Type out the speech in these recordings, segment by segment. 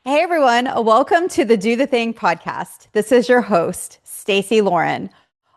Hey everyone, welcome to the Do the Thing podcast. This is your host, Stacey Lauren.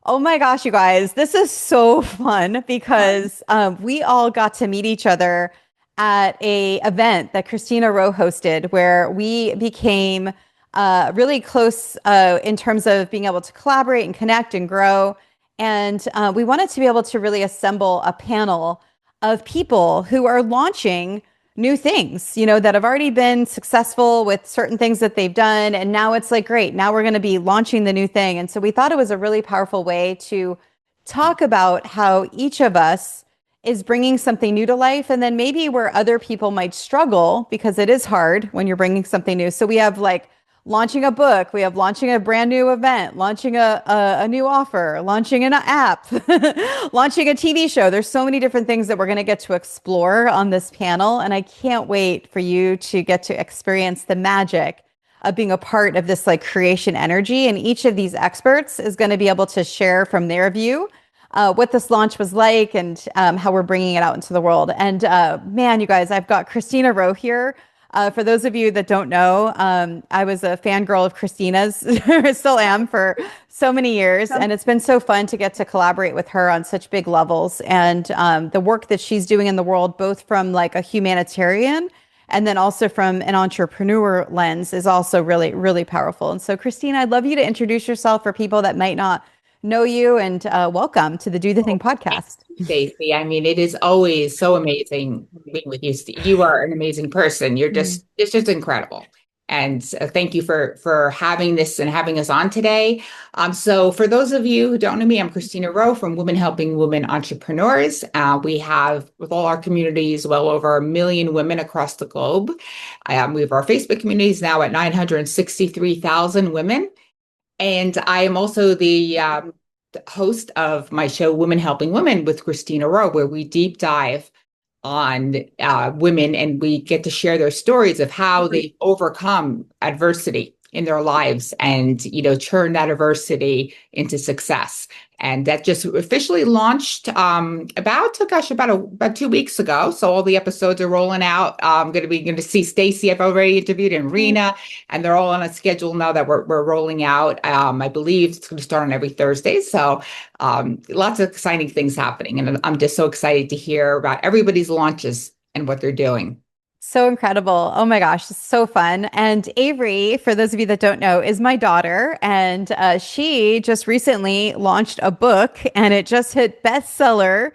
Oh my gosh, you guys, this is so fun because we all got to meet each other at a event that Christina Rowe hosted where we became really close in terms of being able to collaborate and connect and grow. And we wanted to be able to really assemble a panel of people who are launching new things, that have already been successful with certain things that they've done. And now it's like, great, now we're going to be launching the new thing. And so we thought it was a really powerful way to talk about how each of us is bringing something new to life. And then maybe where other people might struggle because it is hard when you're bringing something new. So we have like launching a book, we have launching a brand new event, launching a new offer, launching an app, launching a TV show. There's so many different things that we're going to get to explore on this panel. And I can't wait for you to get to experience the magic of being a part of this like creation energy. And each of these experts is going to be able to share from their view what this launch was like and how we're bringing it out into the world. And man, you guys, I've got Christina Rowe here. For those of you that don't know, I was a fangirl of Christina's, I still am for so many years. And it's been so fun to get to collaborate with her on such big levels. And the work that she's doing in the world, both from like a humanitarian and then also from an entrepreneur lens, is also really, really powerful. And so, Christina, I'd love you to introduce yourself for people that might not know you, and welcome to the Do the Thing podcast. Stacey. I mean, it is always so amazing being with you. You are an amazing person. It's just incredible. And thank you for having this and having us on today. So for those of you who don't know me, I'm Christina Rowe from Women Helping Women Entrepreneurs. We have, with all our communities, well over 1 million women across the globe. We have our Facebook communities now at 963,000 women. And I am also the host of my show, Women Helping Women with Christina Rowe, where we deep dive on women and we get to share their stories of how they overcome adversity in their lives and, turn that adversity into success. And that just officially launched about 2 weeks ago. So all the episodes are rolling out. I'm going to see Stacey. I've already interviewed, and Rena, and they're all on a schedule now that we're rolling out. I believe it's going to start on every Thursday. So lots of exciting things happening. And I'm just so excited to hear about everybody's launches and what they're doing. So incredible. Oh my gosh, so fun. And Avery, for those of you that don't know, is my daughter. And she just recently launched a book and it just hit bestseller.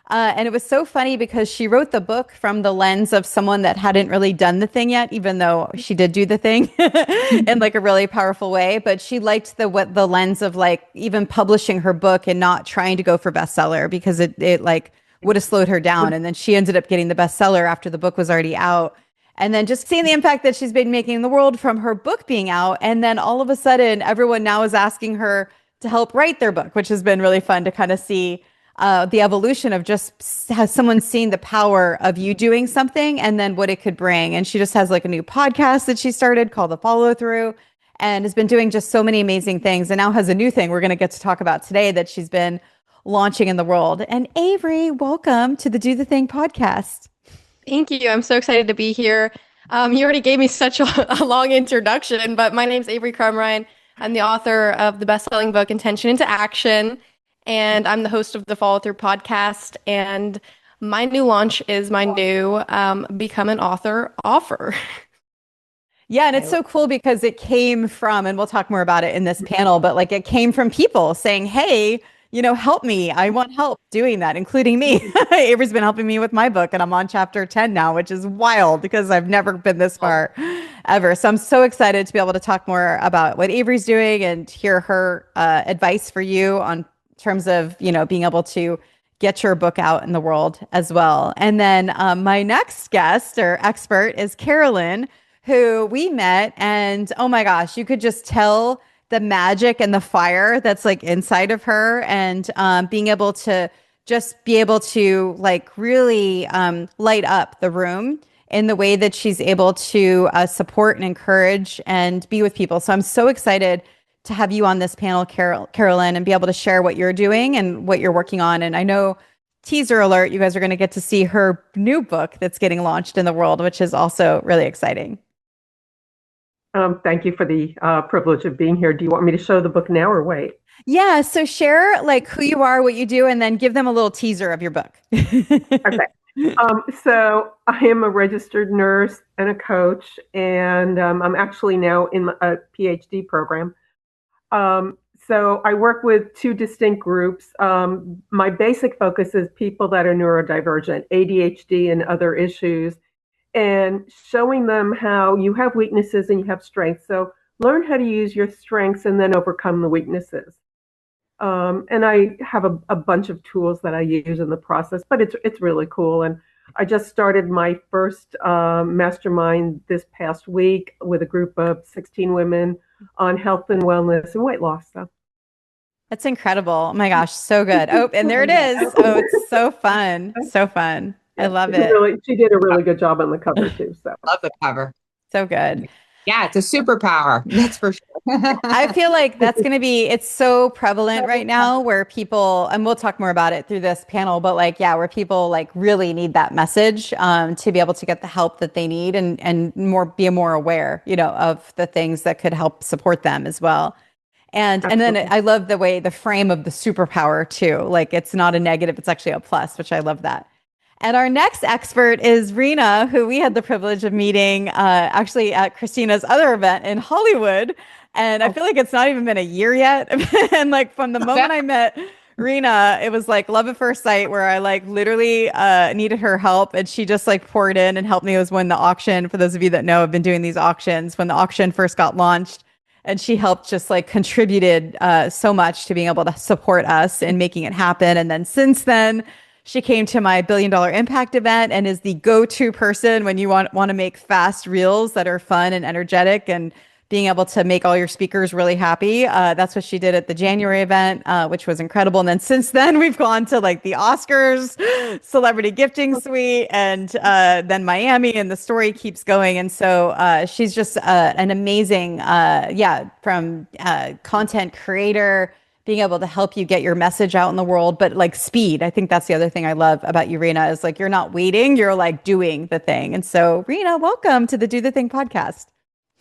And it was so funny because she wrote the book from the lens of someone that hadn't really done the thing yet, even though she did do the thing in like a really powerful way. But she liked the lens of like even publishing her book and not trying to go for bestseller because it like would have slowed her down. And then she ended up getting the bestseller after the book was already out. And then just seeing the impact that she's been making in the world from her book being out. And then all of a sudden, everyone now is asking her to help write their book, which has been really fun to kind of see the evolution of just has someone seen the power of you doing something and then what it could bring. And she just has like a new podcast that she started called The Follow Through and has been doing just so many amazing things and now has a new thing we're going to get to talk about today that she's been launching in the world. And Avery, welcome to the Do the Thing podcast. Thank you. I'm so excited to be here. You already gave me such a long introduction, but my name's Avery Crumrine. I'm the author of the best-selling book, Intention into Action, and I'm the host of the Follow Through podcast. And my new launch is my new Become an Author offer. Yeah, and it's so cool because it came from, and we'll talk more about it in this panel, but like it came from people saying, hey, help me. I want help doing that, including me. Avery's been helping me with my book, and I'm on chapter 10 now, which is wild because I've never been this far ever. So I'm so excited to be able to talk more about what Avery's doing and hear her advice for you on terms of, being able to get your book out in the world as well. And then my next guest or expert is Carolyn, who we met, and oh my gosh, you could just tell the magic and the fire that's like inside of her, and being able to just be able to like really light up the room in the way that she's able to support and encourage and be with people. So I'm so excited to have you on this panel, Carolyn, and be able to share what you're doing and what you're working on. And I know, teaser alert, you guys are going to get to see her new book that's getting launched in the world, which is also really exciting. Thank you for the privilege of being here. Do you want me to show the book now or wait? Yeah, so share like who you are, what you do, and then give them a little teaser of your book. Okay. So I am a registered nurse and a coach, and I'm actually now in a PhD program. So I work with two distinct groups. My basic focus is people that are neurodivergent, ADHD and other issues, and showing them how you have weaknesses and you have strengths. So learn how to use your strengths and then overcome the weaknesses. And I have a bunch of tools that I use in the process, but it's really cool. And I just started my first mastermind this past week with a group of 16 women on health and wellness and weight loss. So That's incredible. Oh my gosh, so good. Oh, and there it is. Oh, it's so fun. So fun. I love it. She did a really good job on the cover too. So Love the cover. So good. Yeah, it's a superpower. That's for sure. I feel like that's going to be, it's so prevalent right now where people, and we'll talk more about it through this panel, but like, yeah, where people like really need that message to be able to get the help that they need and be more aware, of the things that could help support them as well. And then I love the way the frame of the superpower too. Like it's not a negative, it's actually a plus, which I love that. And our next expert is Rena, who we had the privilege of meeting actually at Christina's other event in Hollywood. And I feel like it's not even been a year yet. And like from the moment I met Rena, it was like love at first sight where I like literally needed her help and she just like poured in and helped me. It was when the auction, for those of you that know, I've been doing these auctions, when the auction first got launched. And she helped just like contributed so much to being able to support us in making it happen. And then since then, she came to my $1 Billion Impact event and is the go-to person when you want to make fast reels that are fun and energetic and being able to make all your speakers really happy. That's what she did at the January event, which was incredible. And then since then, we've gone to like the Oscars, Celebrity Gifting Suite, and then Miami, and the story keeps going. And so she's just an amazing, from content creator, being able to help you get your message out in the world, but like speed. I think that's the other thing I love about you, Rena, is like, you're not waiting, you're like doing the thing. And so Rena, welcome to the Do the Thing podcast.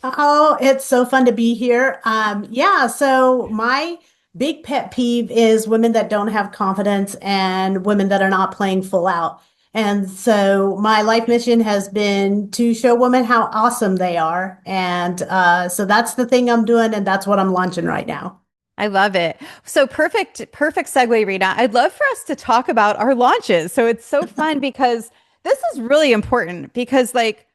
Oh, it's so fun to be here. So my big pet peeve is women that don't have confidence and women that are not playing full out. And so my life mission has been to show women how awesome they are. And so that's the thing I'm doing, and that's what I'm launching right now. I love it. So perfect segue, Rena. I'd love for us to talk about our launches. So it's so fun because this is really important because like,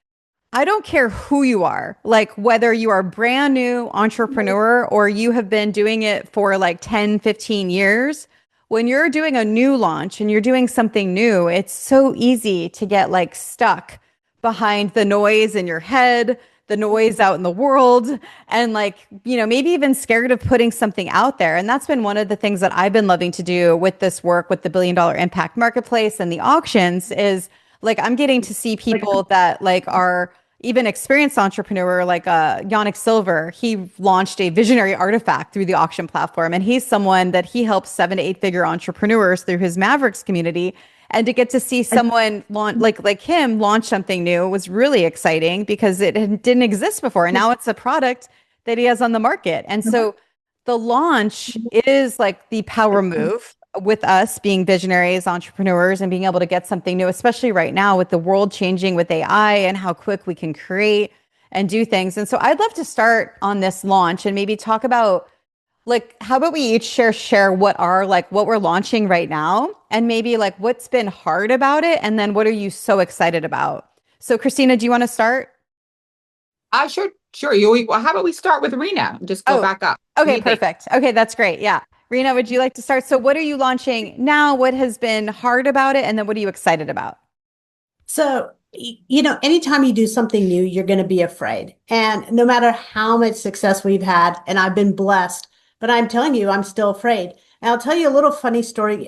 I don't care who you are, like whether you are a brand new entrepreneur or you have been doing it for like 10, 15 years, when you're doing a new launch and you're doing something new, it's so easy to get like stuck behind the noise in your head, the noise out in the world, and like, maybe even scared of putting something out there. And that's been one of the things that I've been loving to do with this work with the $1 Billion Impact Marketplace and the auctions is like, I'm getting to see people that like are even experienced entrepreneur, like Yannick Silver. He launched a visionary artifact through the auction platform. And he's someone that he helps 7 to 8 figure entrepreneurs through his Mavericks community. And to get to see someone like him launch something new was really exciting because it didn't exist before. And now it's a product that he has on the market. And so the launch is like the power move with us being visionaries, entrepreneurs, and being able to get something new, especially right now with the world changing with AI and how quick we can create and do things. And so I'd love to start on this launch and maybe talk about like, how about we each share what we're launching right now and maybe like what's been hard about it. And then what are you so excited about? So Christina, do you want to start? Sure. How about we start with Rena? Just go back up. Okay, perfect. Okay, that's great. Yeah. Rena, would you like to start? So what are you launching now? What has been hard about it? And then what are you excited about? So, anytime you do something new, you're going to be afraid. And no matter how much success we've had, and I've been blessed, but I'm telling you, I'm still afraid. And I'll tell you a little funny story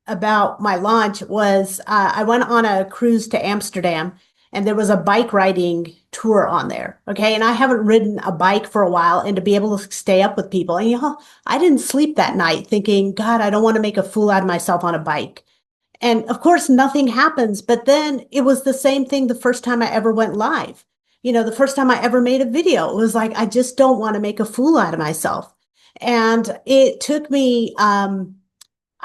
about my launch was I went on a cruise to Amsterdam and there was a bike riding tour on there. Okay. And I haven't ridden a bike for a while, and to be able to stay up with people. And I didn't sleep that night thinking, God, I don't want to make a fool out of myself on a bike. And of course, nothing happens. But then it was the same thing the first time I ever went live. the first time I ever made a video, it was like, I just don't want to make a fool out of myself. And it took me,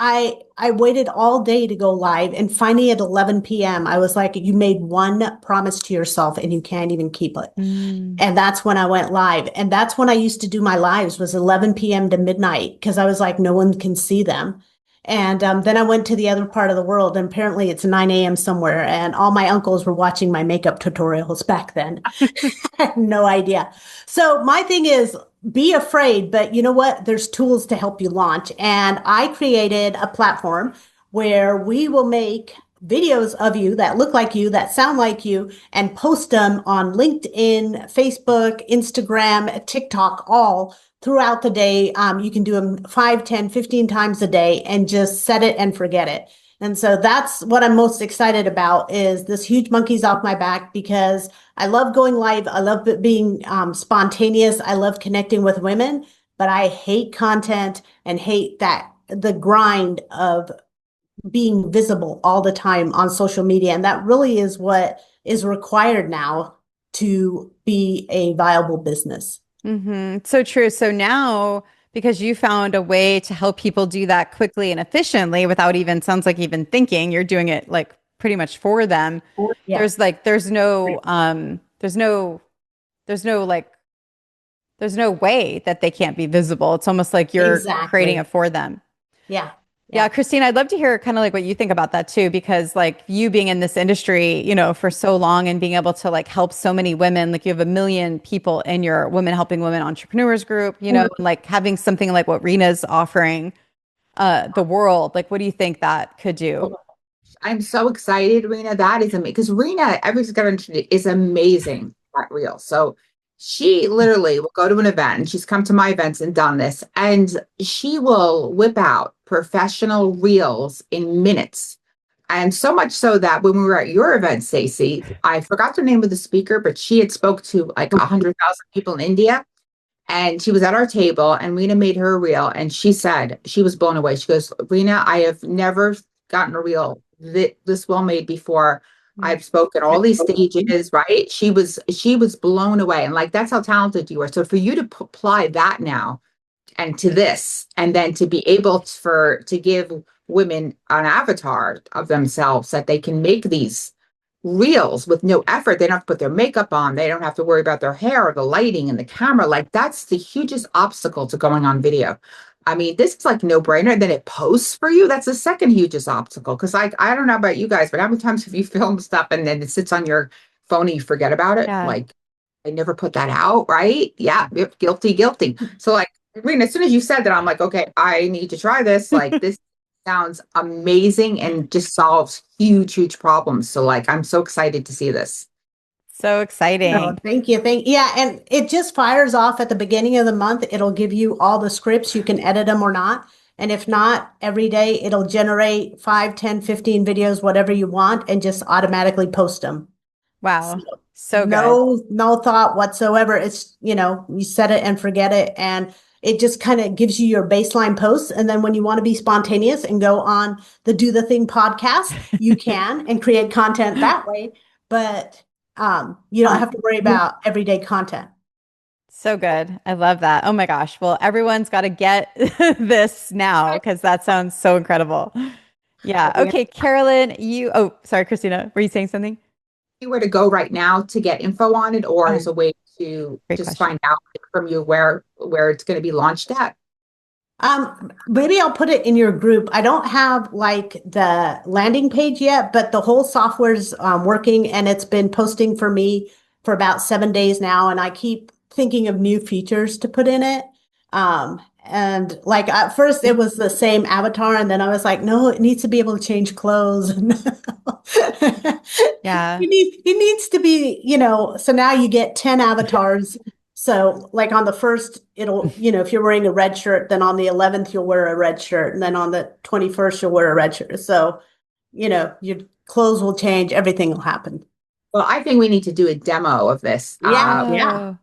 I waited all day to go live, and finally at 11 p.m. I was like, you made one promise to yourself and you can't even keep it. And that's when I went live. And that's when I used to do my lives, was 11 p.m. to midnight, because I was like, no one can see them. And then I went to the other part of the world, and apparently it's 9 a.m. somewhere, and all my uncles were watching my makeup tutorials back then. I had no idea. So my thing is, be afraid, but you know what? There's tools to help you launch. And I created a platform where we will make videos of you that look like you, that sound like you, and post them on LinkedIn, Facebook, Instagram, TikTok, all throughout the day. You can do them 5, 10, 15 times a day and just set it and forget it. And so that's what I'm most excited about, is this huge monkey's off my back, because I love going live. I love being spontaneous. I love connecting with women, but I hate content and hate the grind of being visible all the time on social media. And that really is what is required now to be a viable business. So true. So now, because you found a way to help people do that quickly and efficiently without even, sounds like even thinking, you're doing it like pretty much for them. Yeah. There's no way that they can't be visible. It's almost like you're Exactly. creating it for them. Yeah. Yeah, Christine, I'd love to hear kind of like what you think about that too, because like you being in this industry, for so long and being able to like help so many women, like you have 1 million people in your Women Helping Women Entrepreneurs group, and like having something like what Rena's offering the world, like what do you think that could do? I'm so excited, Rena. That is amazing, because Rena, everybody's got to understand, is amazing at Reels. So she literally will go to an event, and she's come to my events and done this, and she will whip out professional Reels in minutes. And so much so that when we were at your event, Stacey, I forgot the name of the speaker, but she had spoke to like 100,000 people in India. And she was at our table, and Rena made her a reel, and she said she was blown away. She goes, Rena, I have never gotten a reel this well made before. I've spoken all these stages, right? She was blown away. And like, that's how talented you are. So for you to apply that now and to this, and then to be able to give women an avatar of themselves that they can make these reels with no effort. They don't have to put their makeup on. They don't have to worry about their hair or the lighting and the camera. Like, that's the hugest obstacle to going on video. I mean, this is like no brainer. Then it posts for you. That's the second hugest obstacle. Because like, I don't know about you guys, but how many times have you filmed stuff and then it sits on your phone and you forget about it? Yeah. Like, I never put that out, right? Yeah, guilty. So like, Rena, as soon as you said that, I'm like, okay, I need to try this. Like, this sounds amazing and just solves huge problems. So like, I'm so excited to see this. So exciting. Oh, thank you. Yeah. And it just fires off at the beginning of the month. It'll give you all the scripts. You can edit them or not. And if not, every day it'll generate 5, 10, 15 videos, whatever you want, and just automatically post them. Wow. So good. No thought whatsoever. It's, you set it and forget it. And it just kind of gives you your baseline posts. And then when you want to be spontaneous and go on the Do the Thing podcast, you can and create content that way. But you don't have to worry about everyday content. So good. I love that. Oh my gosh. Well, everyone's got to get this now, because that sounds so incredible. Yeah. Okay. Carolyn, sorry, Christina, were you saying something? Where to go right now to get info on it, or as a way to Great just question. find out from you where it's going to be launched at? Maybe I'll put it in your group. I don't have like the landing page yet, but the whole software's working, and it's been posting for me for about 7 days now. And I keep thinking of new features to put in it. And like at first it was the same avatar, and then I was like, no, it needs to be able to change clothes. Yeah. It needs to be, so now you get 10 avatars. So like on the first, it'll, if you're wearing a red shirt, then on the 11th, you'll wear a red shirt. And then on the 21st, you'll wear a red shirt. So, your clothes will change. Everything will happen. Well, I think we need to do a demo of this. Yeah.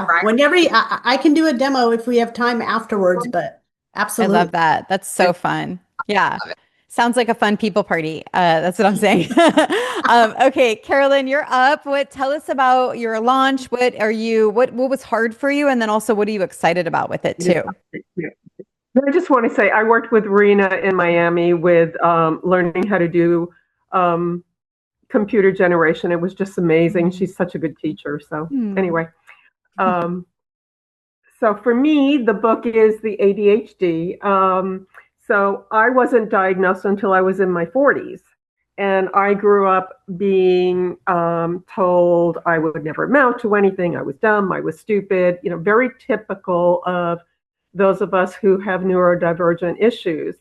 Right. Whenever I can do a demo if we have time afterwards, but I absolutely. love that. That's so fun. Yeah. Sounds like a fun people party. That's what I'm saying. Okay, Carolyn, you're up. Tell us about your launch. What was hard for you? And then also, what are you excited about with it too? Yeah. I just want to say I worked with Rena in Miami with learning how to do computer generation. It was just amazing. She's such a good teacher. So anyway, so for me, the book is the ADHD. So I wasn't diagnosed until I was in my 40s. And I grew up being told I would never amount to anything. I was dumb. I was stupid. Very typical of those of us who have neurodivergent issues,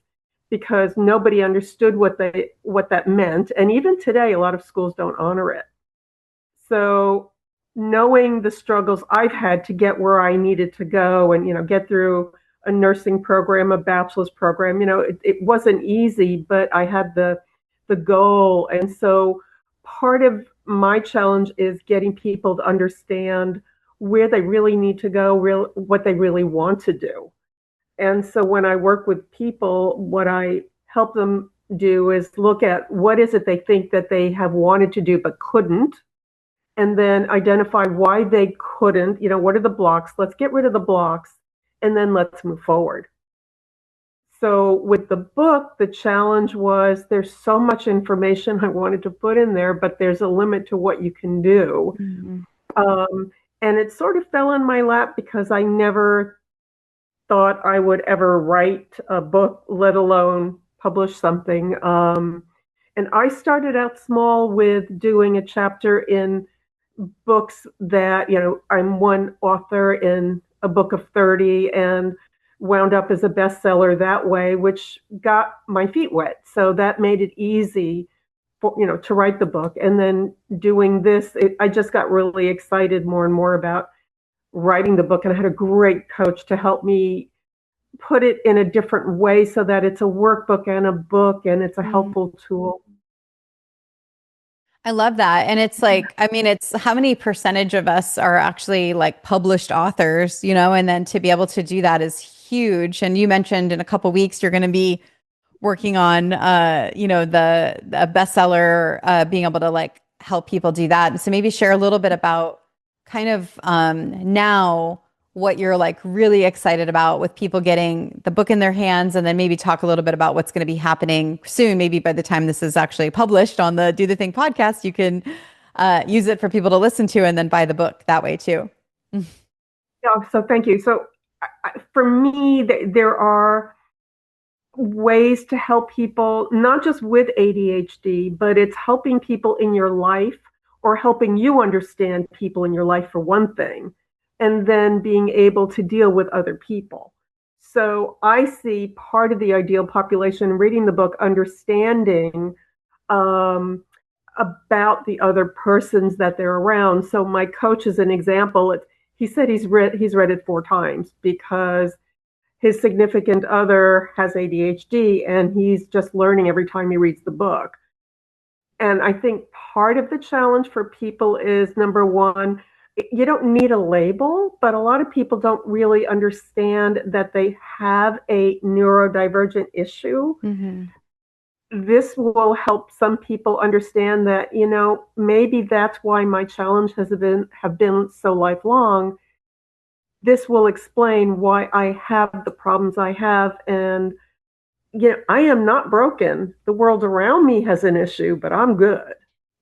because nobody understood what that meant. And even today, a lot of schools don't honor it. So knowing the struggles I've had to get where I needed to go and, get through a nursing program, a bachelor's program, it wasn't easy, but I had the goal. And so part of my challenge is getting people to understand where they really need to go, what they really want to do. And so when I work with people, what I help them do is look at what is it they think that they have wanted to do but couldn't, and then identify why they couldn't, what are the blocks? Let's get rid of the blocks, and then let's move forward. So with the book, the challenge was there's so much information I wanted to put in there, but there's a limit to what you can do. And it sort of fell in my lap because I never thought I would ever write a book, let alone publish something. And I started out small with doing a chapter in books that, I'm one author in a book of 30 and wound up as a bestseller that way, which got my feet wet. So that made it easy for, to write the book. And then doing this, I just got really excited more and more about writing the book. And I had a great coach to help me put it in a different way so that it's a workbook and a book and it's a helpful tool. I love that. And it's like, it's how many percentage of us are actually like published authors, and then to be able to do that is huge. And you mentioned in a couple of weeks, you're going to be working on, the bestseller, being able to like help people do that. And so maybe share a little bit about kind of now what you're like really excited about with people getting the book in their hands, and then maybe talk a little bit about what's going to be happening soon. Maybe by the time this is actually published on the Do the Thing podcast, you can use it for people to listen to and then buy the book that way too. Yeah, so thank you. So for me, there are ways to help people, not just with ADHD, but it's helping people in your life or helping you understand people in your life for one thing, and then being able to deal with other people. So I see part of the ideal population reading the book, understanding about the other persons that they're around. So my coach is an example. He said he's read it 4 times because his significant other has ADHD and he's just learning every time he reads the book. And I think part of the challenge for people is, number one, you don't need a label, but a lot of people don't really understand that they have a neurodivergent issue. This will help some people understand that, maybe that's why my challenge have been so lifelong. This will explain why I have the problems I have. And, I am not broken. The world around me has an issue, but I'm good.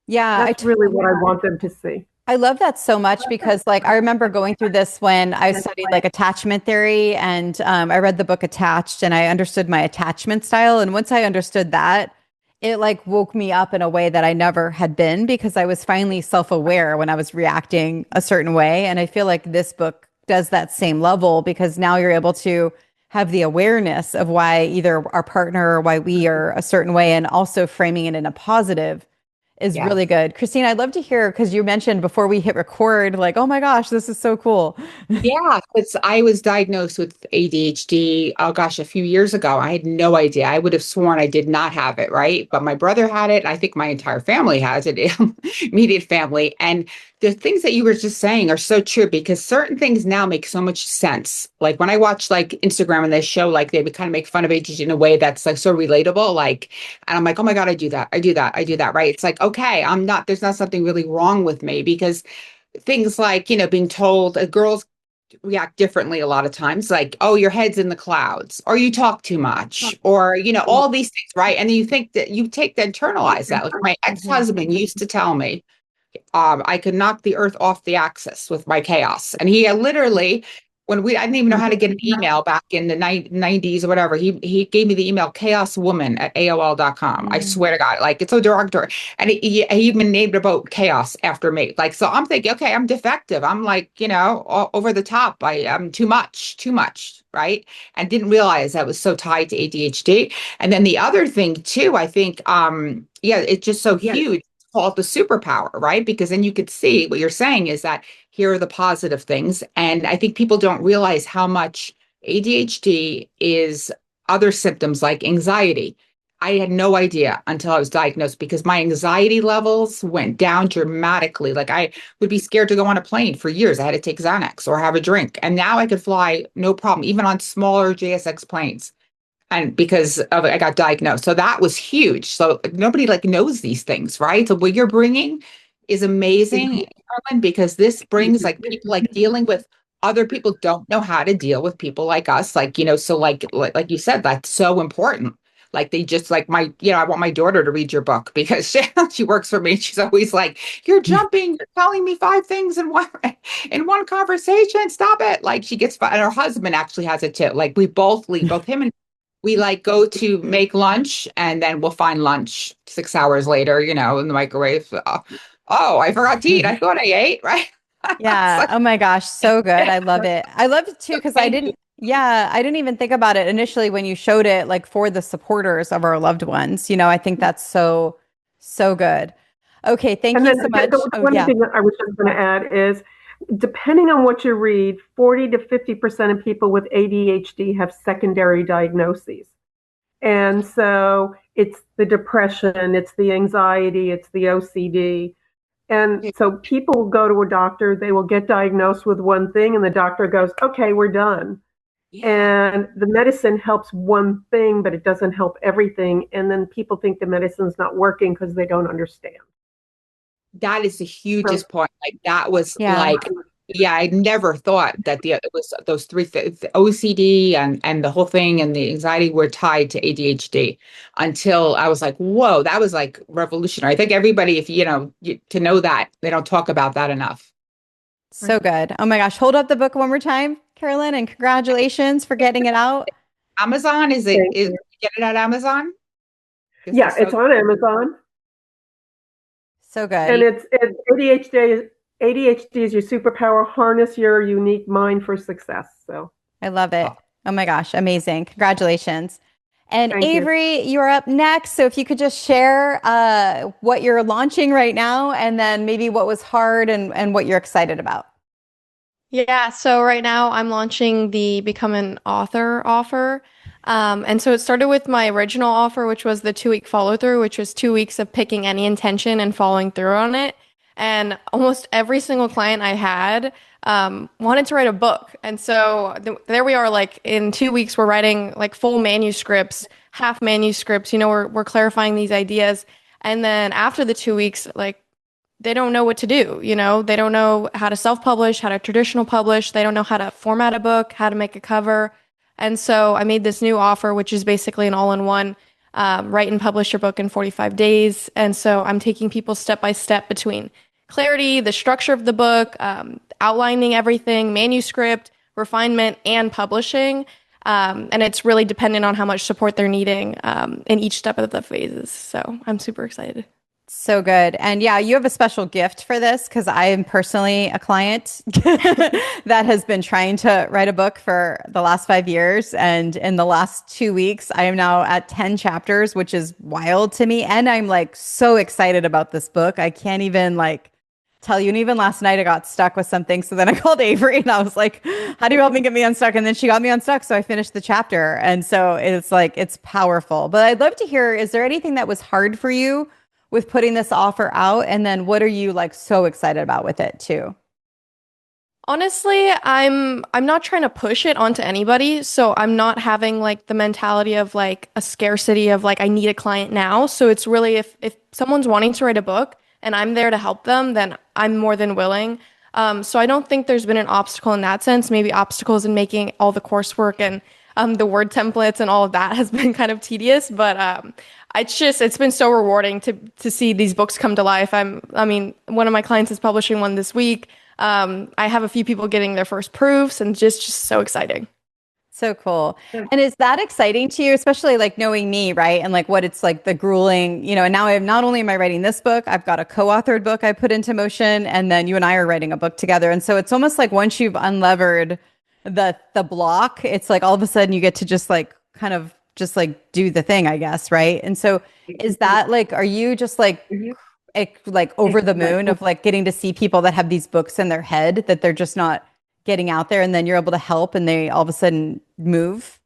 Yeah. That's really what I want them to see. I love that so much because like I remember going through this when I studied like attachment theory, and I read the book Attached and I understood my attachment style. And once I understood that, it like woke me up in a way that I never had been, because I was finally self-aware when I was reacting a certain way. And I feel like this book does that same level, because now you're able to have the awareness of why either our partner or why we are a certain way, and also framing it in a positive is really good. Christine, I'd love to hear, because you mentioned before we hit record, like, oh my gosh, this is so cool. Yeah, because I was diagnosed with ADHD, a few years ago. I had no idea. I would have sworn I did not have it, right? But my brother had it. I think my entire family has it, immediate family. And the things that you were just saying are so true, because certain things now make so much sense. Like when I watch like Instagram and they show like they would kind of make fun of ADHD in a way that's like so relatable. Like, and I'm like, oh my God, I do that. I do that. I do that. Right. It's like, okay, there's not something really wrong with me, because things like, being told girls react differently a lot of times, like, oh, your head's in the clouds, or you talk too much, or, all these things. Right. And then you think that you take the internalize that. Like my ex-husband used to tell me, I could knock the earth off the axis with my chaos. And he literally, I didn't even know how to get an email back in the 90s or whatever. He gave me the email chaoswoman at AOL.com. I swear to God, like it's so derogatory. And he even named a boat Chaos after me. Like, so I'm thinking, okay, I'm defective. I'm like, over the top. I'm too much. Right. And didn't realize that was so tied to ADHD. And then the other thing too, I think, it's just so huge. Call it the superpower, right? Because then you could see what you're saying is that here are the positive things. And I think people don't realize how much ADHD is other symptoms like anxiety. I had no idea until I was diagnosed, because my anxiety levels went down dramatically. Like I would be scared to go on a plane for years. I had to take Xanax or have a drink. And now I could fly no problem, even on smaller JSX planes. And because of it, I got diagnosed. So that was huge. So nobody like knows these things, right? So what you're bringing is amazing, Carolyn, because this brings like people like dealing with other people don't know how to deal with people like us. Like, so like you said, that's so important. Like they just like I want my daughter to read your book because she works for me. She's always like, you're jumping, you're telling me 5 things in one conversation. Stop it. Like she gets, and her husband actually has it too. Like we both leave, both him and we like go to make lunch, and then we'll find lunch 6 hours later, in the microwave. Oh, I forgot to eat. I thought I ate, right? Yeah. Oh my gosh. So good. I love it. I love it too, because I didn't even think about it initially when you showed it, like for the supporters of our loved ones. I think that's so, so good. Okay. Thank you so much. One thing that I was just going to add is, depending on what you read, 40 to 50% of people with ADHD have secondary diagnoses. And so it's the depression, it's the anxiety, it's the OCD. And so people will go to a doctor, they will get diagnosed with one thing, and the doctor goes, okay, we're done. Yeah. And the medicine helps one thing, but it doesn't help everything. And then people think the medicine's not working because they don't understand. That is the hugest point. Like that was I never thought that it was those 3 things, the OCD and the whole thing and the anxiety were tied to ADHD, until I was like, whoa, that was like revolutionary. I think everybody, if to know that, they don't talk about that enough. So good. Oh my gosh. Hold up the book one more time, Carolyn, and congratulations for getting it out. Amazon, is get it at Amazon? Yeah, it's on Amazon. So good. And it's ADHD is your superpower. Harness your unique mind for success. So I love it. Oh my gosh. Amazing. Congratulations. And Thank Avery, you're up next. So if you could just share what you're launching right now, and then maybe what was hard and what you're excited about. Yeah. So right now I'm launching the Become an Author offer. And so it started with my original offer, which was the 2-week follow through, which was 2 weeks of picking any intention and following through on it. And almost every single client I had wanted to write a book. And so there we are, like in 2 weeks, we're writing like full manuscripts, half manuscripts, we're clarifying these ideas. And then after the 2 weeks, like they don't know what to do. They don't know how to self-publish, how to traditional publish. They don't know how to format a book, how to make a cover. And so I made this new offer, which is basically an all-in-one, write and publish your book in 45 days. And so I'm taking people step by step between clarity, the structure of the book, outlining everything, manuscript, refinement, and publishing. And it's really dependent on how much support they're needing in each step of the phases. So I'm super excited. So good. And yeah, you have a special gift for this, because I am personally a client that has been trying to write a book for the last 5 years. And in the last 2 weeks, I am now at 10 chapters, which is wild to me. And I'm like so excited about this book. I can't even like tell you. And even last night I got stuck with something. So then I called Avery and I was like, how do you help me get me unstuck? And then she got me unstuck. So I finished the chapter. And so it's like, it's powerful. But I'd love to hear, is there anything that was hard for you with putting this offer out? And then what are you like so excited about with it too? Honestly, I'm not trying to push it onto anybody, so I'm not having like the mentality of like a scarcity of like I need a client now. So it's really if someone's wanting to write a book and I'm there to help them, then I'm more than willing. So I don't think there's been an obstacle in that sense. Maybe obstacles in making all the coursework and the word templates and all of that has been kind of tedious, but it's been so rewarding to see these books come to life. I mean, one of my clients is publishing one this week. I have a few people getting their first proofs and just so exciting. So cool. And is that exciting to you, especially like knowing me, right? And like what it's like the grueling, and now not only am I writing this book, I've got a co-authored book I put into motion, and then you and I are writing a book together. And so it's almost like once you've unlevered the block, it's like all of a sudden you get to just like kind of just like do the thing, I guess, right? And so is that like, are you just like over the moon of like getting to see people that have these books in their head that they're just not getting out there, and then you're able to help and they all of a sudden move?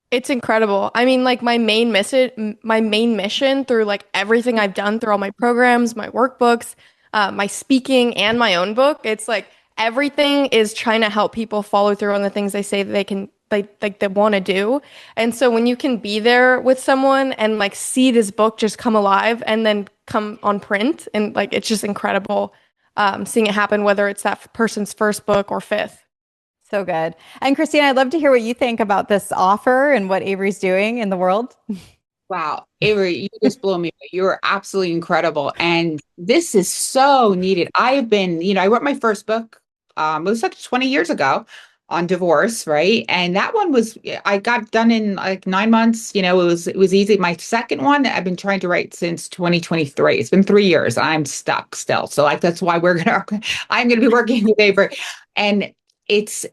It's incredible. I mean, like my main mission through like everything I've done through all my programs, my workbooks, my speaking and my own book, it's like everything is trying to help people follow through on the things they say that they can like they want to do. And so when you can be there with someone and like see this book just come alive and then come on print, and like it's just incredible seeing it happen, whether it's that person's first book or fifth. So good. And Christina, I'd love to hear what you think about this offer and what Avery's doing in the world. Wow, Avery, you just blow me away. You're absolutely incredible. And this is so needed. I wrote my first book, it was like 20 years ago on divorce, right? And that one I got done in like 9 months. It was easy. My second one, I've been trying to write since 2023. It's been 3 years. I'm stuck still. So like, that's why I'm going to be working with Avery. And it's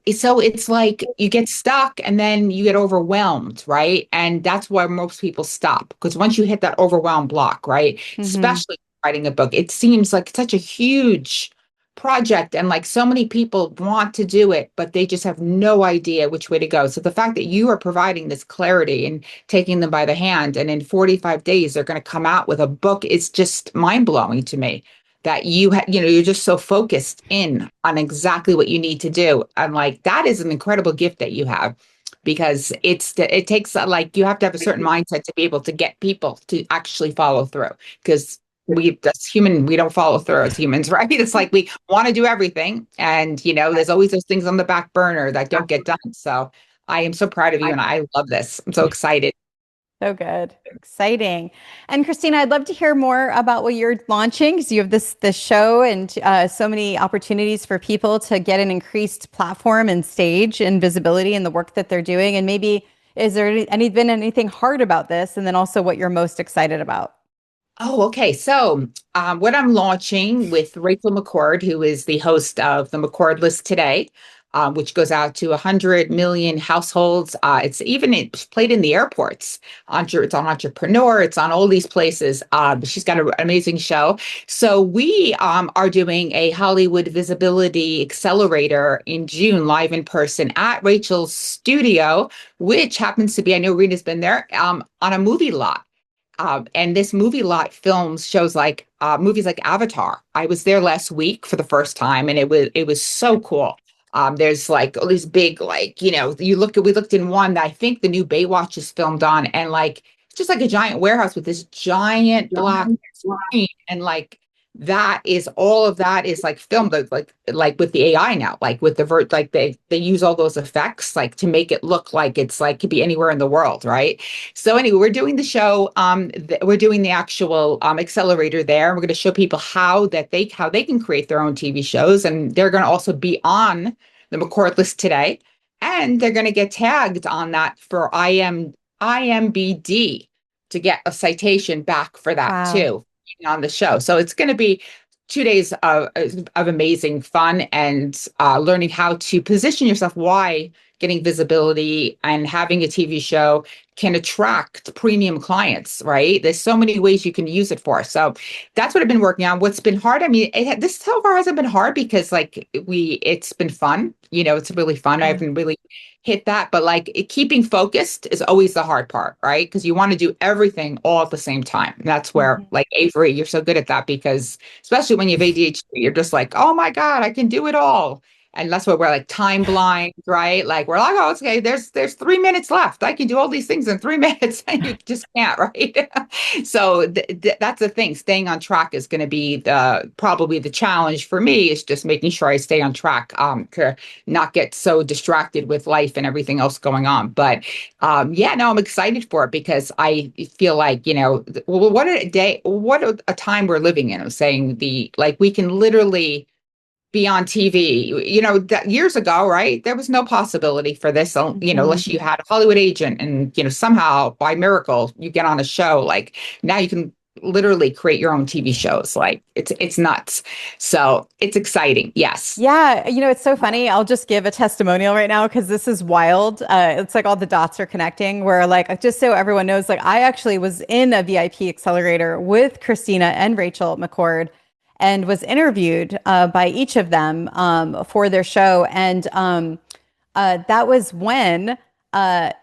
like you get stuck and then you get overwhelmed, right? And that's why most people stop, because once you hit that overwhelmed block, right? Especially writing a book, it seems like such a huge project and like so many people want to do it, but they just have no idea which way to go. So the fact that you are providing this clarity and taking them by the hand, and in 45 days they're going to come out with a book, is just mind-blowing to me, that you're just so focused in on exactly what you need to do. And like, that is an incredible gift that you have, because it takes like, you have to have a certain mindset to be able to get people to actually follow through, because that's human. We don't follow through as humans, right? It's like we want to do everything. And, there's always those things on the back burner that don't get done. So I am so proud of you and I love this. I'm so excited. So good. Exciting. And Christina, I'd love to hear more about what you're launching, because you have this show and so many opportunities for people to get an increased platform and stage and visibility in the work that they're doing. And maybe is there been anything hard about this? And then also what you're most excited about? Oh, okay. So what I'm launching with Rachel McCord, who is the host of the McCord List Today, which goes out to 100 million households. It's played in the airports. It's on Entrepreneur. It's on all these places. She's got an amazing show. So we are doing a Hollywood Visibility Accelerator in June, live in person at Rachel's studio, which happens to be, I know Rena's been there, on a movie lot. And this movie lot films shows like movies like Avatar. I was there last week for the first time, and it was so cool. There's like all these big, like, we looked in one that I think the new Baywatch is filmed on, and like it's just like a giant warehouse with this giant black screen, and like all of that is like filmed like with the AI now, like with the like they use all those effects like to make it look like it's like could be anywhere in the world, right? So anyway, we're doing the show. We're doing the actual accelerator there. We're going to show people how they can create their own TV shows, and they're going to also be on the McCord List Today, and they're going to get tagged on that for IMBD to get a citation back for that too on the show. So it's going to be 2 days of amazing fun and learning how to position yourself, why getting visibility and having a TV show can attract premium clients, right? There's so many ways you can use it for. So that's what I've been working on. What's been hard, I mean, this so far hasn't been hard because like it's been fun. It's really fun. I haven't really hit that, but like keeping focused is always the hard part, right? Because you want to do everything all at the same time. And that's where like Avery, you're so good at that because especially when you have ADHD, you're just like, oh my God, I can do it all. And that's why we're like time blind, right? Like we're like, oh, okay, there's 3 minutes left. I can do all these things in 3 minutes, and you just can't, right? So that's the thing. Staying on track is going to be probably the challenge for me. Is just making sure I stay on track to not get so distracted with life and everything else going on. But yeah, no, I'm excited for it because I feel like well, what a time we're living in. I'm saying we can literally be on TV, that years ago, right? There was no possibility for this, unless you had a Hollywood agent and, somehow by miracle, you get on a show. Like now you can literally create your own TV shows. Like it's nuts. So it's exciting. Yes. Yeah. It's so funny. I'll just give a testimonial right now because this is wild. It's like all the dots are connecting where like, just so everyone knows, like I actually was in a VIP accelerator with Christina and Rachel McCord and was interviewed by each of them for their show. And that was when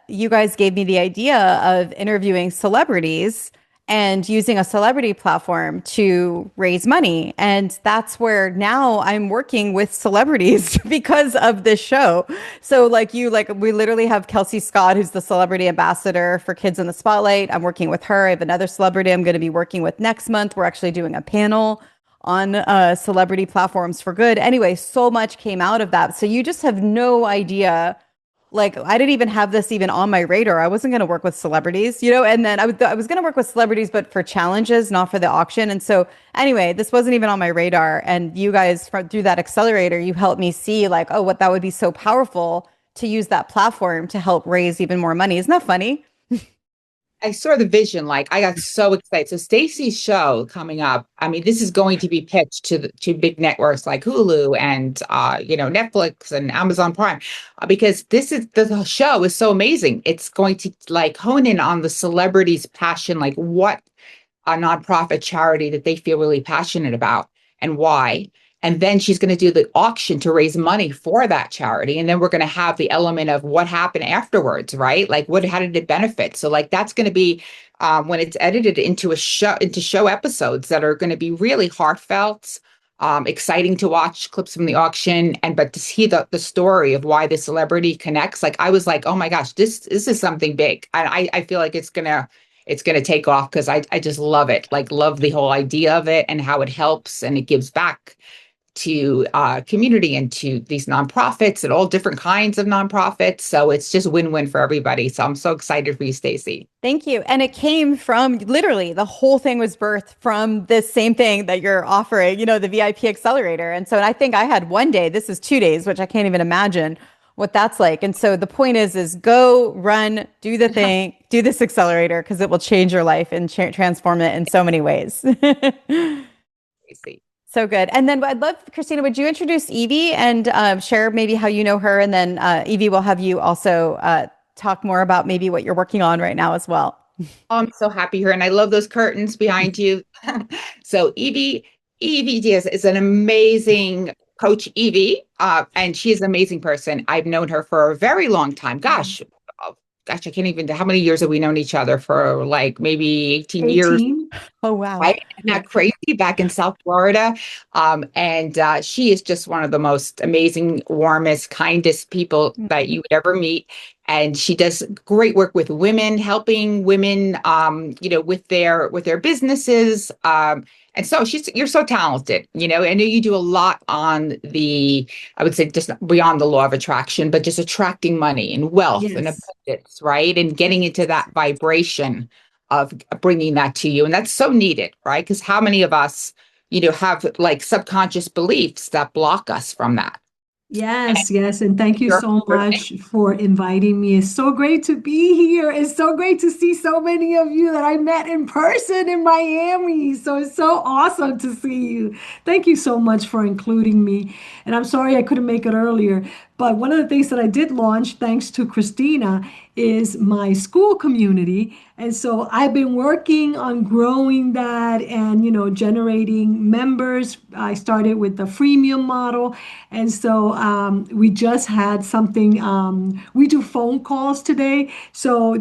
you guys gave me the idea of interviewing celebrities and using a celebrity platform to raise money. And that's where now I'm working with celebrities because of this show. So we literally have Kelsey Scott, who's the celebrity ambassador for Kids in the Spotlight. I'm working with her. I have another celebrity I'm going to be working with next month. We're actually doing a panel on celebrity platforms for good. Anyway, so much came out of that. So you just have no idea. Like I didn't even have this even on my radar. I wasn't going to work with celebrities, and then I was going to work with celebrities, but for challenges, not for the auction. And so anyway, this wasn't even on my radar. And you guys through that accelerator, you helped me see like, oh, what that would be so powerful to use that platform to help raise even more money. Isn't that funny? I saw the vision. Like I got so excited. So Stacey's show coming up. I mean, this is going to be pitched to big networks like Hulu and Netflix and Amazon Prime, because the show is so amazing. It's going to like hone in on the celebrity's passion, like what a nonprofit charity that they feel really passionate about and why. And then she's going to do the auction to raise money for that charity. And then we're going to have the element of what happened afterwards, right? Like how did it benefit? So like, that's going to be when it's edited into show episodes that are going to be really heartfelt, exciting to watch clips from the auction. But to see the story of why the celebrity connects, like I was like, oh my gosh, this is something big. I feel like it's going to take off because I just love it. Like love the whole idea of it and how it helps and it gives back to community and to these nonprofits and all different kinds of nonprofits. So it's just win-win for everybody. So I'm so excited for you, Stacey. Thank you. And it came from literally the whole thing was birthed from this same thing that you're offering, the VIP accelerator. And so I think I had 1 day, this is 2 days, which I can't even imagine what that's like. And so the point is go run, do the thing, do this accelerator because it will change your life and transform it in so many ways. Stacey. So good. And then I'd love, Christina, would you introduce Evie and share maybe how you know her? And then Evie will have you also talk more about maybe what you're working on right now as well. Oh, I'm so happy here. And I love those curtains behind you. So Evie Diaz is an amazing coach, Evie. And she is an amazing person. I've known her for a very long time. Gosh, I can't even, how many years have we known each other for? Like maybe 18 years. Oh, wow. Right? Isn't that crazy? Back in South Florida. And she is just one of the most amazing, warmest, kindest people that you would ever meet. And she does great work with women, helping women, with their businesses. And so you're so talented, I know you do a lot on I would say just beyond the law of attraction, but just attracting money and wealth and abundance, right? And getting into that vibration of bringing that to you. And that's so needed, right? Because how many of us, have like subconscious beliefs that block us from that? Yes, yes. And thank you Your so birthday. much for inviting me. It's so great to be here. It's so great to see so many of you that I met in person in Miami. So it's so awesome to see you. Thank you so much for including me. And I'm sorry I couldn't make it earlier. But one of the things that I did launch, thanks to Christina, is my school community. And so I've been working on growing that and, generating members. I started with the freemium model. And so we just had something, we do phone calls today. So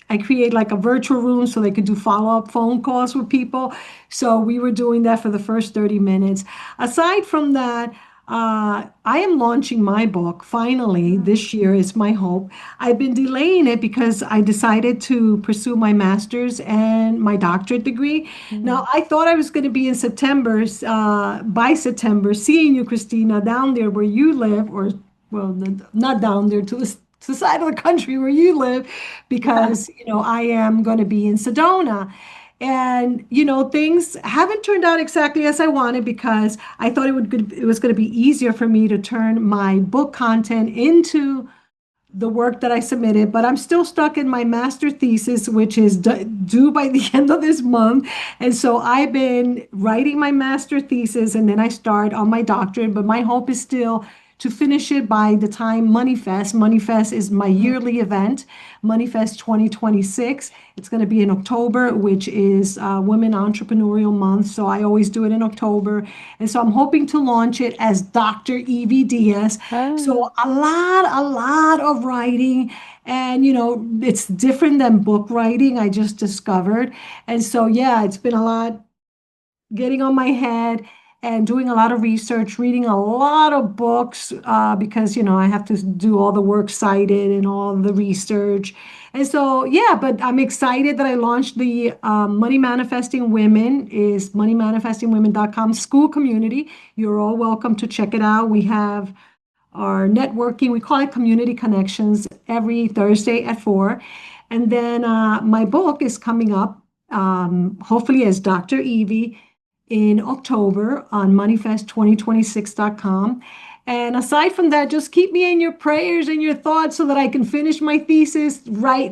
I create like a virtual room so they could do follow-up phone calls with people. So we were doing that for the first 30 minutes. Aside from that, I am launching my book finally this year is my hope. I've been delaying it because I decided to pursue my master's and my doctorate degree. Now, I thought I was going to be in September, by September, seeing you, Christina, down there where you live, or, well, not down there, to the side of the country where you live, because, I am going to be in Sedona. And, things haven't turned out exactly as I wanted because I thought it was going to be easier for me to turn my book content into the work that I submitted, but I'm still stuck in my master thesis, which is due by the end of this month. And so I've been writing my master thesis and then I start on my doctorate, but my hope is still to finish it by the time Moneyfest. Moneyfest is my yearly event, Moneyfest 2026. It's going to be in October, which is Women Entrepreneurial Month. So I always do it in October. And so I'm hoping to launch it as Dr. Evie Diaz. So a lot of writing. And, it's different than book writing, I just discovered. And so, yeah, it's been a lot getting on my head and doing a lot of research, reading a lot of books because, I have to do all the works cited and all the research. And so, yeah, but I'm excited that I launched the Money Manifesting Women is moneymanifestingwomen.com school community. You're all welcome to check it out. We have our networking, we call it community connections, every Thursday at 4. And then my book is coming up, hopefully as Dr. Evie, in October on moneyfest2026.com. And aside from that, just keep me in your prayers and your thoughts so that I can finish my thesis,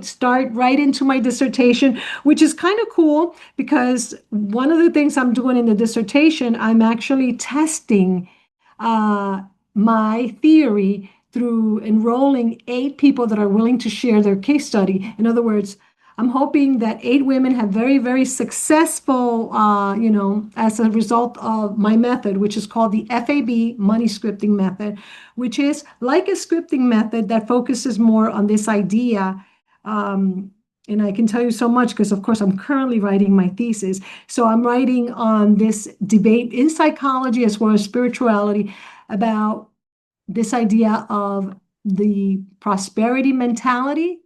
start right into my dissertation, which is kind of cool because one of the things I'm doing in the dissertation, I'm actually testing my theory through enrolling 8 people that are willing to share their case study. In other words, I'm hoping that 8 women have very, very successful, as a result of my method, which is called the FAB money scripting method, which is like a scripting method that focuses more on this idea. And I can tell you so much because, of course, I'm currently writing my thesis. So I'm writing on this debate in psychology as well as spirituality about this idea of the prosperity mentality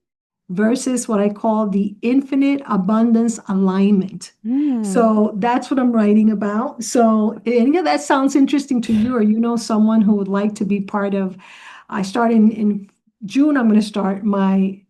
versus what I call the infinite abundance alignment. So that's what I'm writing about. So any of that sounds interesting to you, or someone who would like to be part of, I start in June, I'm going to start my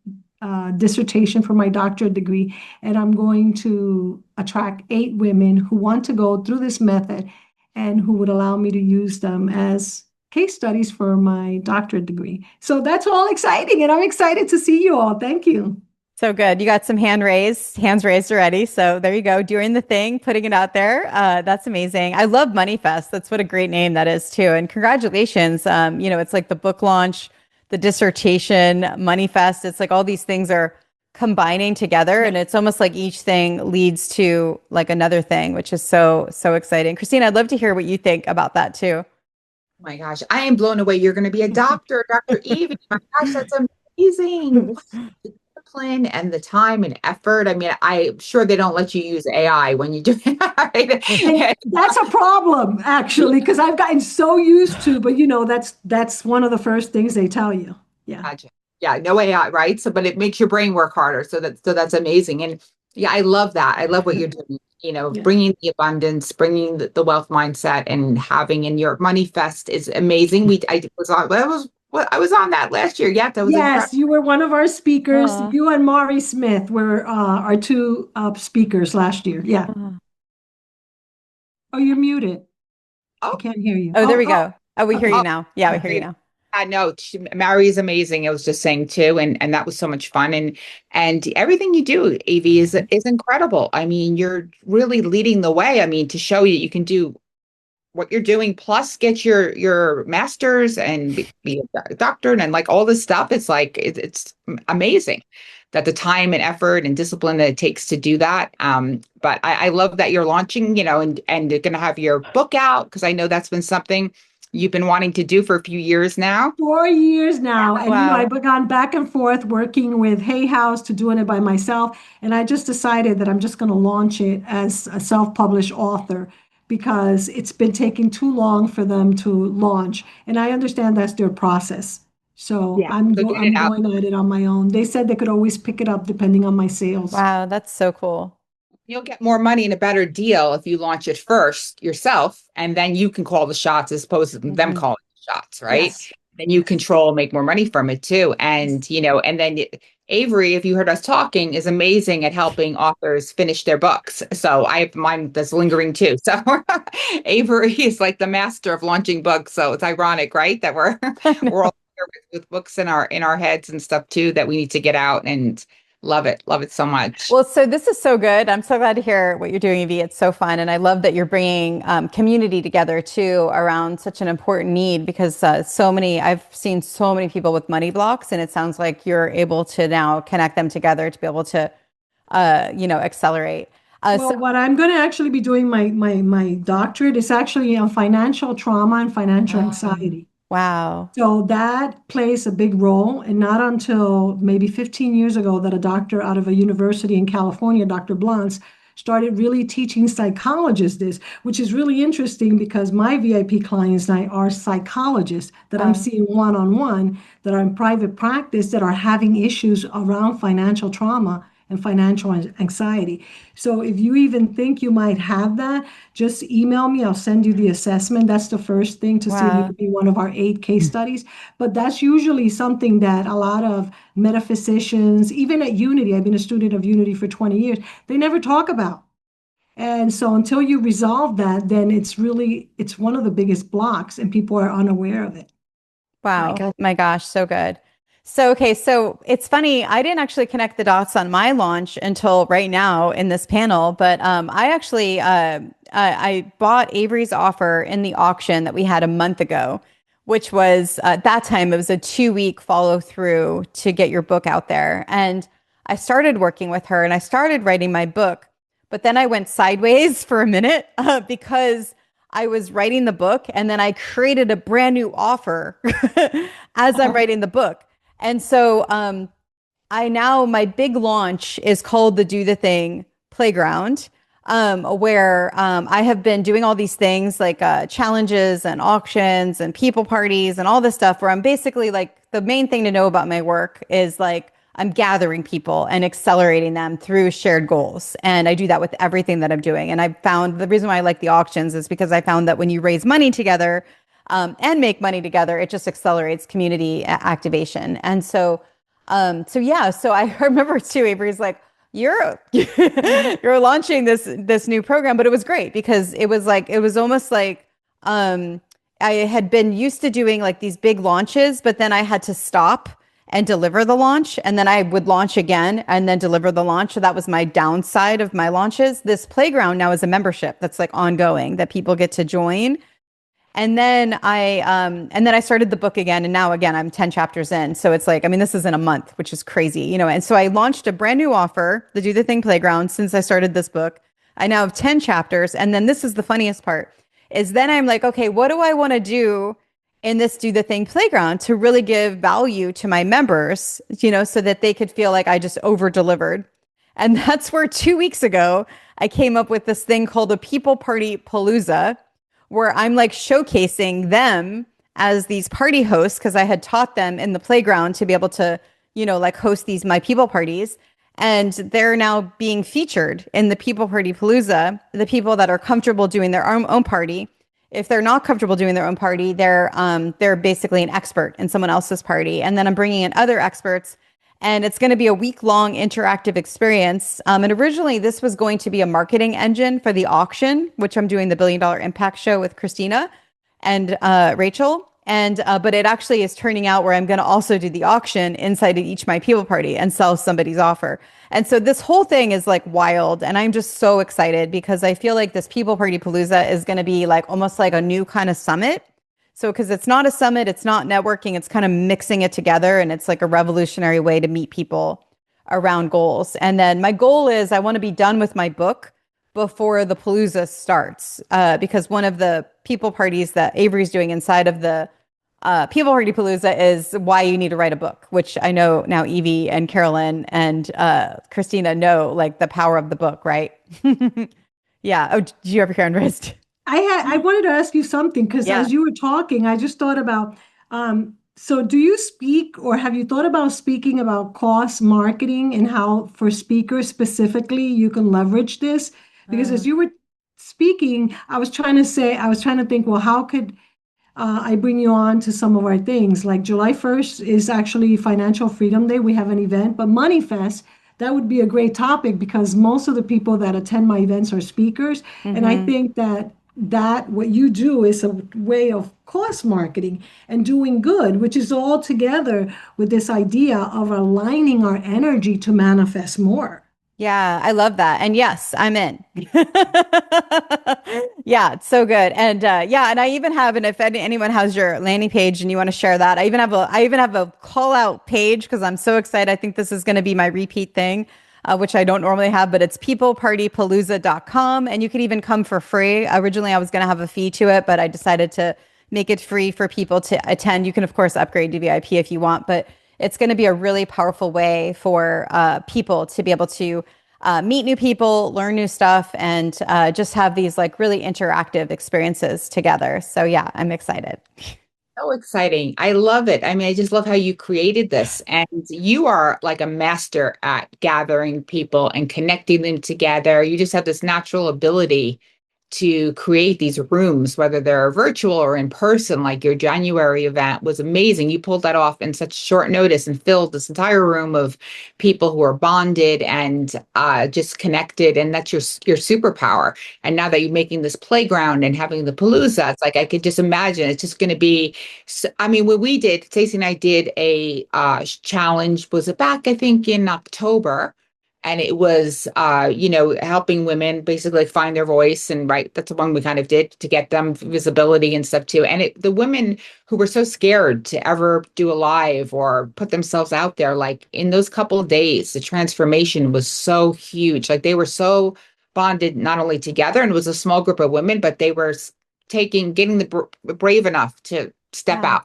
dissertation for my doctorate degree, and I'm going to attract 8 women who want to go through this method and who would allow me to use them as case studies for my doctorate degree. So that's all exciting, and I'm excited to see you all. Thank you. So good. You got some hands raised already. So there you go. Doing the thing, putting it out there. That's amazing. I love Moneyfest. That's what a great name that is too. And congratulations. It's like the book launch, the dissertation, Moneyfest. It's like all these things are combining together, and it's almost like each thing leads to like another thing, which is so exciting. Christina, I'd love to hear what you think about that too. Oh my gosh, I am blown away. You're going to be a doctor, Dr. Evie. My gosh, that's amazing. The discipline and the time and effort. I mean, I'm sure they don't let you use AI when you do it. That's a problem, actually, because I've gotten so used to, but that's one of the first things they tell you. Yeah. Gotcha. Yeah, no AI, right? So, but it makes your brain work harder. So that's amazing. And yeah, I love that. I love what you're doing. Bringing the abundance, bringing the wealth mindset, and having in your Money Fest is amazing. I was on that last year. Yeah, that was incredible. You were one of our speakers. Aww. You and Maury Smith were our 2 speakers last year. Yeah. Oh, you're muted. Oh, I can't hear you. Oh, there we go. Oh, we hear Oh, you now. Yeah, we hear you great. now. I know Mary is amazing. I was just saying too, and that was so much fun. And everything you do, Avi, is incredible. I mean, you're really leading the way. I mean, to show you you can do what you're doing, plus get your master's and be a doctor and like all this stuff. It's like it's amazing that the time and effort and discipline that it takes to do that. But I love that you're launching, and you're going to have your book out, because I know that's been something you've been wanting to do for a few years now. 4 years now. And, Wow. I've gone back and forth working with Hay House to doing it by myself. And I just decided that I'm just going to launch it as a self-published author because it's been taking too long for them to launch. And I understand that's their process. So Yeah. I'm, So go- get it I'm out. going at it on my own. They said they could always pick it up depending on my sales. Wow, that's so cool. You'll get more money and a better deal if you launch it first yourself, and then you can call the shots as opposed to them Mhm. calling the shots, right? Yes. Then you control, make more money from it too. And, and then Avery, if you heard us talking, is amazing at helping authors finish their books. So I have mine that's lingering too. So Avery is like the master of launching books. So it's ironic, right? That we're I we're know. all here with books in our heads and stuff too that we need to get out, and love it. Love it so much. Well, so this is so good. I'm so glad to hear what you're doing, Evie. It's so fun. And I love that you're bringing community together too around such an important need, because I've seen so many people with money blocks, and it sounds like you're able to now connect them together to be able to, accelerate. Well, what I'm going to actually be doing my doctorate is actually on financial trauma and financial anxiety. Wow. So that plays a big role. And not until maybe 15 years ago that a doctor out of a university in California, Dr. Blantz, started really teaching psychologists this, which is really interesting because my VIP clients now are psychologists that I'm Wow. seeing one-on-one, that are in private practice, that are having issues around financial trauma and financial anxiety. So if you even think you might have that, just email me. I'll send you the assessment. That's the first thing, to see if you Wow. could be one of our 8 case studies. But that's usually something that a lot of metaphysicians, even at Unity, I've been a student of Unity for 20 years, they never talk about. And so until you resolve that, then it's one of the biggest blocks, and people are unaware of it. Wow. God. My gosh, so good. So, okay, so it's funny. I didn't actually connect the dots on my launch until right now in this panel, but I actually I bought Avery's offer in the auction that we had a month ago, which was at that time it was a 2-week follow through to get your book out there. And I started working with her and I started writing my book, but then I went sideways for a minute because I was writing the book and then I created a brand new offer as I'm writing the book. And so my big launch is called the Do the Thing Playground, where I have been doing all these things like challenges and auctions and people parties and all this stuff, where I'm basically like, the main thing to know about my work is like I'm gathering people and accelerating them through shared goals. And I do that with everything that I'm doing. And I found the reason why I like the auctions is because I found that when you raise money together, and make money together, it just accelerates community activation. And so, so I remember too, Avery's like, you're you're launching this new program, but it was great because it was almost like I had been used to doing like these big launches, but then I had to stop and deliver the launch, and then I would launch again and then deliver the launch. So that was my downside of my launches. This playground now is a membership that's like ongoing that people get to join. And then I started the book again, and now again I'm 10 chapters in. So it's like, I mean, this is in a month, which is crazy, And so I launched a brand new offer, the Do the Thing Playground, since I started this book. I now have 10 chapters, and then this is the funniest part, is then I'm like, okay, what do I want to do in this Do the Thing Playground to really give value to my members, so that they could feel like I just over delivered. And that's where 2 weeks ago I came up with this thing called a People Party Palooza, where I'm like showcasing them as these party hosts, because I had taught them in the playground to be able to, like host these My People parties. And they're now being featured in the People Party Palooza, the people that are comfortable doing their own party. If they're not comfortable doing their own party, they're basically an expert in someone else's party. And then I'm bringing in other experts, and it's going to be a week-long interactive experience. And originally, this was going to be a marketing engine for the auction, which I'm doing the $1 Billion Impact Show with Christina. and Rachel. And but it actually is turning out where I'm going to also do the auction inside of each my people party and sell somebody's offer. And so this whole thing is like wild. And I'm just so excited because I feel like this people party palooza is going to be like almost like a new kind of summit. So because it's not a summit, it's not networking, it's kind of mixing it together. And it's like a revolutionary way to meet people around goals. And then my goal is I want to be done with my book before the palooza starts, because one of the people parties that Avery's doing inside of the People Party Palooza is why you need to write a book, which I know now Evie and Carolyn and Christina know, like the power of the book, right? Yeah. Oh, did you ever hear on wrist? I wanted to ask you something because as you were talking, I just thought about, so do you speak or have you thought about speaking about cost marketing and how for speakers specifically you can leverage this? Because as you were speaking, I was trying to think, well, how could I bring you on to some of our things? Like July 1st is actually Financial Freedom Day. We have an event, but Money Fest, that would be a great topic because most of the people that attend my events are speakers. And I think that what you do is a way of cost marketing and doing good, which is all together with this idea of aligning our energy to manifest more. Yeah, I love that. And yes, I'm in. Yeah, it's so good. And yeah, and I even have, and if anyone has your landing page and you want to share that, I even have a call out page because I'm so excited. I think this is going to be my repeat thing, which I don't normally have, but it's peoplepartypalooza.com. And you could even come for free. Originally, I was going to have a fee to it, but I decided to make it free for people to attend. You can, of course, upgrade to VIP if you want, but it's going to be a really powerful way for people to be able to meet new people, learn new stuff, and just have these like really interactive experiences together. So yeah, I'm excited. So exciting. I love it. I mean, I just love how you created this. And you are like a master at gathering people and connecting them together. You just have this natural ability to create these rooms, whether they're virtual or in person. Like your January event was amazing. You pulled that off in such short notice and filled this entire room of people who are bonded and just connected. And that's your superpower. And now that you're making this playground and having the palooza, it's like I could just imagine it's just going to be. I mean, when we did, Stacey and I did a challenge. Was it back? I think in October. And it was, helping women basically find their voice. And right, that's the one we kind of did to get them visibility and stuff too. And the women who were so scared to ever do a live or put themselves out there, like in those couple of days, the transformation was so huge. Like they were so bonded not only together, and it was a small group of women, but they were getting the brave enough to step out.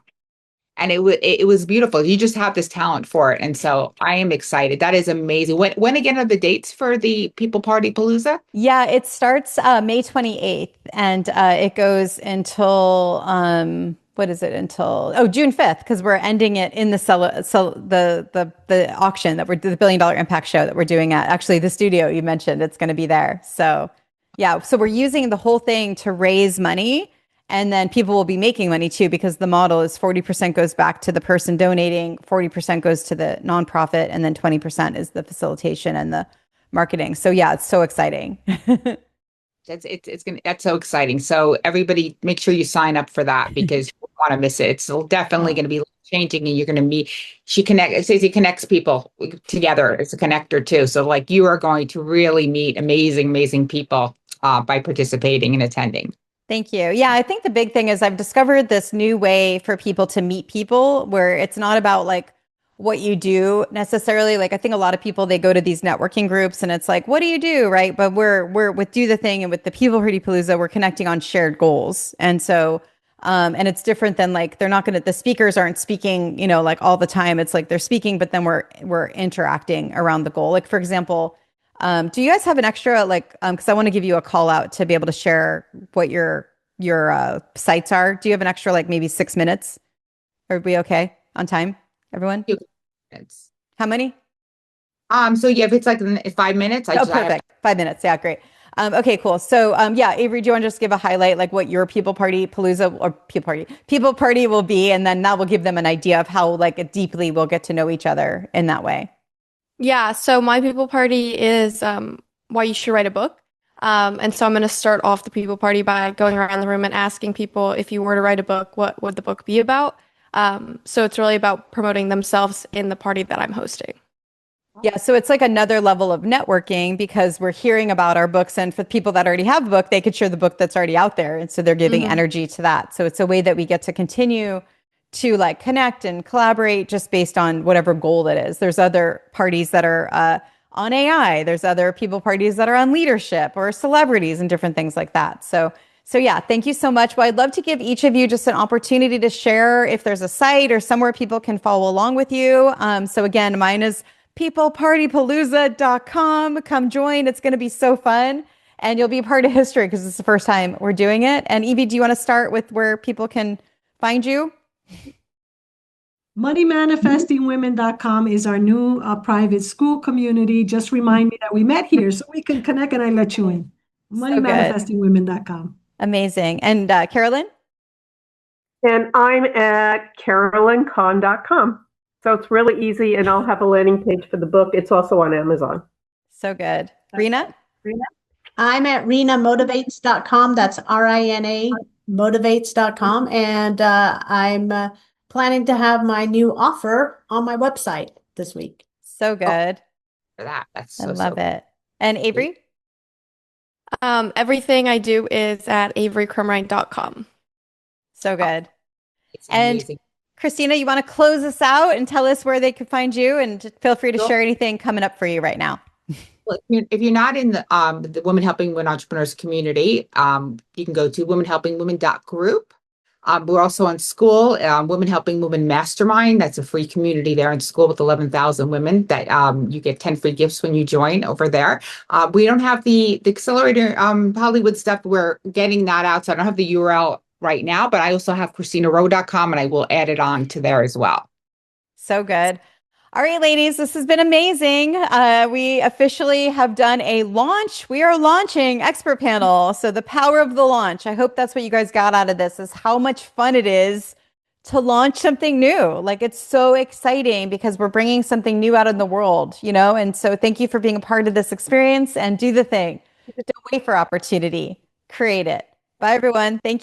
And it was beautiful. You just have this talent for it. And so I am excited. That is amazing. When again are the dates for the People Party Palooza? Yeah, it starts May 28th and it goes until what is it until June 5th, because we're ending it in the auction that we're the $1 billion impact show that we're doing at actually the studio you mentioned. It's going to be there. So yeah, so we're using the whole thing to raise money. And then people will be making money too, because the model is 40% goes back to the person donating, 40% goes to the nonprofit, and then 20% is the facilitation and the marketing. So yeah, it's so exciting. That's so exciting. So everybody make sure you sign up for that because you don't want to miss it. It's definitely going to be changing and you're going to meet, Stacey connects people together as a connector too. So like you are going to really meet amazing, amazing people by participating and attending. Thank you. Yeah, I think the big thing is I've discovered this new way for people to meet people where it's not about like what you do necessarily. Like I think a lot of people, they go to these networking groups and it's like, what do you do? Right. But we're with Do the Thing and with the People Party Palooza, we're connecting on shared goals. And so, and it's different than like, the speakers aren't speaking, like all the time. It's like they're speaking, but then we're interacting around the goal. Like for example, do you guys have an extra because I want to give you a call out to be able to share what your sites are. Do you have an extra maybe 6 minutes? Are we okay on time, everyone? 2 minutes. How many? So yeah, if it's like 5 minutes, perfect. 5 minutes. Yeah, great. Okay, cool. So yeah, Avery, do you want to just give a highlight like what your People Party Palooza or People Party will be, and then that will give them an idea of how deeply we'll get to know each other in that way. Yeah, so my People Party is why you should write a book. And so I'm going to start off the people party by going around the room and asking people, if you were to write a book, what would the book be about? So it's really about promoting themselves in the party that I'm hosting. Yeah, so it's like another level of networking because we're hearing about our books, and for people that already have a book, they could share the book that's already out there. And so they're giving energy to that. So it's a way that we get to continue to like connect and collaborate just based on whatever goal it is. There's other parties that are on AI. There's other people parties that are on leadership or celebrities and different things like that. So yeah, thank you so much. Well, I'd love to give each of you just an opportunity to share if there's a site or somewhere people can follow along with you. So again, mine is peoplepartypalooza.com. Come join. It's going to be so fun. And you'll be a part of history because it's the first time we're doing it. And Evie, do you want to start with where people can find you? moneymanifestingwomen.com is our new private school community. Just remind me that we met here so we can connect and I let you in. moneymanifestingwomen.com. Amazing. And Carolyn? And I'm at carolyncon.com. So it's really easy, and I'll have a landing page for the book. It's also on Amazon. So good. Rena? I'm at renamotivates.com. That's RINA motivates.com. And I'm planning to have my new offer on my website this week. So good. For that. That's I love it. And Avery? Everything I do is at averycrumrine.com. So good. It's And amazing. Christina, you want to close us out and tell us where they could find you, and feel free to share anything coming up for you right now. Well, if you're not in the Women Helping Women Entrepreneurs community, you can go to womenhelpingwomen.group. We're also on school, Women Helping Women Mastermind. That's a free community there in school with 11,000 women that you get 10 free gifts when you join over there. We don't have the accelerator Hollywood stuff. We're getting that out. So I don't have the URL right now, but I also have ChristinaRowe.com, and I will add it on to there as well. So good. All right, ladies, this has been amazing. We officially have done a launch. We are launching Expert Panel. So the power of the launch. I hope that's what you guys got out of this, is how much fun it is to launch something new. Like, it's so exciting because we're bringing something new out in the world, you know? And so thank you for being a part of this experience, and do the thing. Don't wait for opportunity. Create it. Bye, everyone. Thank you.